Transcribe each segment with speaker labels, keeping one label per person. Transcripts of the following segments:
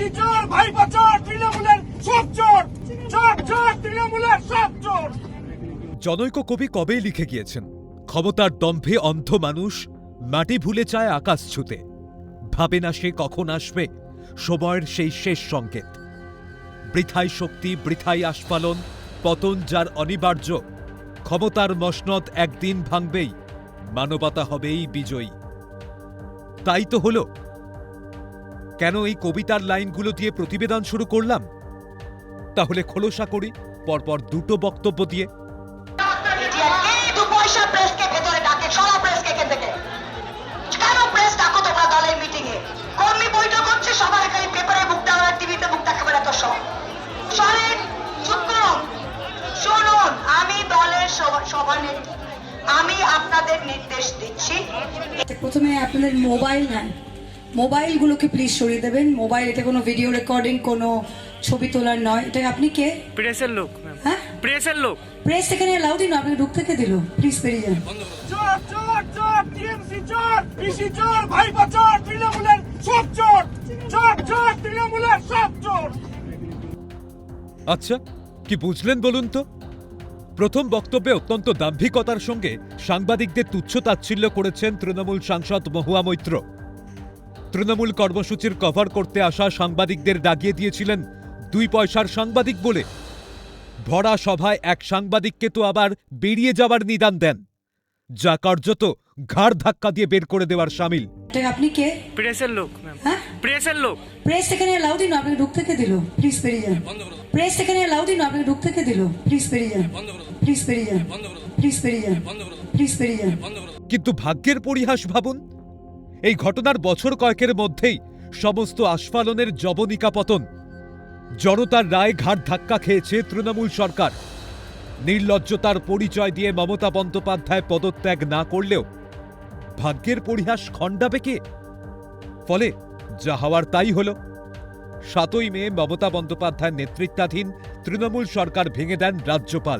Speaker 1: পিসি চোর, ভাইপো চোর, তৃণমূলের সব চোর, চোর চোর, তৃণমূলের সব চোর।
Speaker 2: জনৈক কবি কবেই লিখে গিয়েছেন, ক্ষমতার দম্ভে অন্ধ মানুষ মাটি ভুলে চায় আকাশ ছুতে, ভাবে না সে কখন আসবে সময়ের সেই শেষ সংকেত। বৃথাই শক্তি, বৃথাই আস্ফালন, পতন যার অনিবার্য, ক্ষমতার মসনদ একদিন ভাঙবেই, মানবতা হবেই বিজয়ী। তাই তো হলো। কেন এই কবিতার লাইনগুলো দিয়ে প্রতিবেদন শুরু করলাম? তাহলে খোলসা করি পরপর দুটো বক্তব্য দিয়ে।
Speaker 3: আমি আপনাদের নির্দেশ দিচ্ছি,
Speaker 4: প্রথমে আপনাদের মোবাইলগুলোকে প্লিজ সরিয়ে দেবেন। মোবাইল এটা কোনো ভিডিও রেকর্ডিং, কোনো ছবি তোলার নয়। এটা আপনি কে?
Speaker 5: প্রেসের লোক।
Speaker 4: হ্যাঁ,
Speaker 5: প্রেসের লোক।
Speaker 4: প্রেস এখানে অ্যালাউড না, আপনি ঢুকতে কে দিল? প্লিজ বেরিয়ে যান।
Speaker 1: চোর চোর চোর, টিএমসি চোর, পিসি চোর, ভাইপো চোর, তৃণমূলের সব চোর, চোর চোর, তৃণমূলের সব চোর।
Speaker 2: আচ্ছা, কি বুঝলেন বলুন তো? প্রথম বক্তব্যে অত্যন্ত দাম্ভিকতার সঙ্গে সাংবাদিকদের তুচ্ছ-তাচ্ছিল্য করেছেন তৃণমূল সাংসদ মহুয়া মৈত্র। তৃণমূল কর্মসূচির কভার করতে আসা সাংবাদিকদের ডাকিয়ে দিয়েছিলেন 2 পয়সার সাংবাদিক বলে। ভরা সভায় এক সাংবাদিককে তো আবার বেরিয়ে যাওয়ার নিদান দেন, যা কার্যত ঘাড় ধাক্কা দিয়ে বের করে দেওয়ার শামিল।
Speaker 4: এটা আপনি কে?
Speaker 5: প্রেসের লোক।
Speaker 4: হ্যাঁ,
Speaker 5: প্রেসের লোক।
Speaker 4: প্রেস এখানে অ্যালাউড না, আপনি ঢুকতে কে দিল? প্লিজ বেরিয়ে যান। প্রেস এখানে অ্যালাউড না, আপনি ঢুকতে কে দিল? প্লিজ বেরিয়ে যান। প্লিজ বেরিয়ে যান। প্লিজ বেরিয়ে যান। প্লিজ বেরিয়ে যান।
Speaker 2: কিন্তু ভাগ্যের পরিহাস ভাবুন, এই ঘটনার বছর কয়েকের মধ্যেই সমস্ত আস্ফালনের জবনিকা পতন। জনতার রায় ঘাড় ধাক্কা খেয়েছে তৃণমূল সরকার। নির্লজ্জতার পরিচয় দিয়ে মমতা বন্দ্যোপাধ্যায় পদত্যাগ না করলেও ভাগ্যের পরিহাস খণ্ডাবে কে? ফলে যা হওয়ার তাই হল। 7ই মে মমতা বন্দ্যোপাধ্যায়ের নেতৃত্বাধীন তৃণমূল সরকার ভেঙে দেন রাজ্যপাল।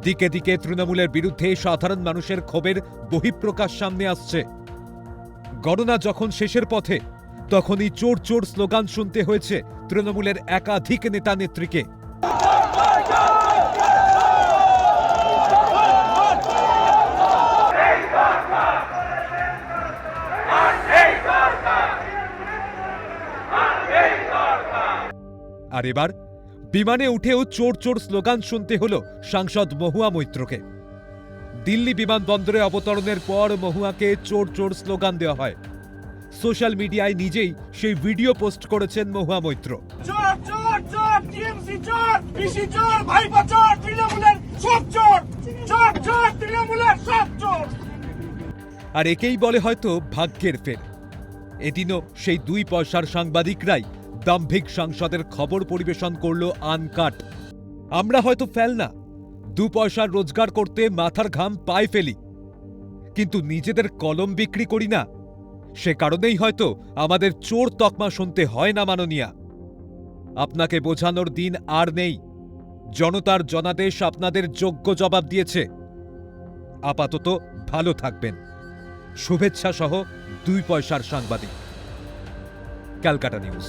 Speaker 2: দিকে দিকে তৃণমূলের বিরুদ্ধে সাধারণ মানুষের ক্ষোভের বহিঃপ্রকাশ সামনে আসছে। গণনা যখন শেষের পথে, তখনই চোর চোর স্লোগান শুনতে হয়েছে তৃণমূলের একাধিক নেতা নেত্রীকে। আর এবার বিমানে উঠেও চোর চোর স্লোগান শুনতে হল সাংসদ মহুয়া মৈত্রকে। দিল্লি বিমানবন্দরে অবতরণের পর মহুয়াকে চোর চোর স্লোগান দেওয়া হয়। সোশ্যাল মিডিয়ায় নিজেই সেই ভিডিও পোস্ট করেছেন মহুয়া মৈত্র।
Speaker 1: চোর চোর চোর, টিএমসি চোর, পিসি চোর, ভাইপো চোর, তৃণমূলের সব চোর, চোর চোর, তৃণমূলের সব চোর।
Speaker 2: আর একেই বলে হয়তো ভাগ্যের ফের। এদিনও সেই 2 পয়সার সাংবাদিকরাই দাম্ভিক সাংসদের খবর পরিবেশন করল আনকাট। আমরা হয়তো ফেল না, 2 পয়সার রোজগার করতে মাথার ঘাম পায়ে ফেলি, কিন্তু নিজেদের কলম বিক্রি করি না। সে কারণেই হয়তো আমাদের চোর তকমা শুনতে হয় না। মাননীয়া, আপনাকে বোঝানোর দিন আর নেই। জনতার জনাদেশ আপনাদের যোগ্য জবাব দিয়েছে। আপাতত ভালো থাকবেন। শুভেচ্ছা সহ 2 পয়সার সাংবাদিক। ক্যালকাটা নিউজ।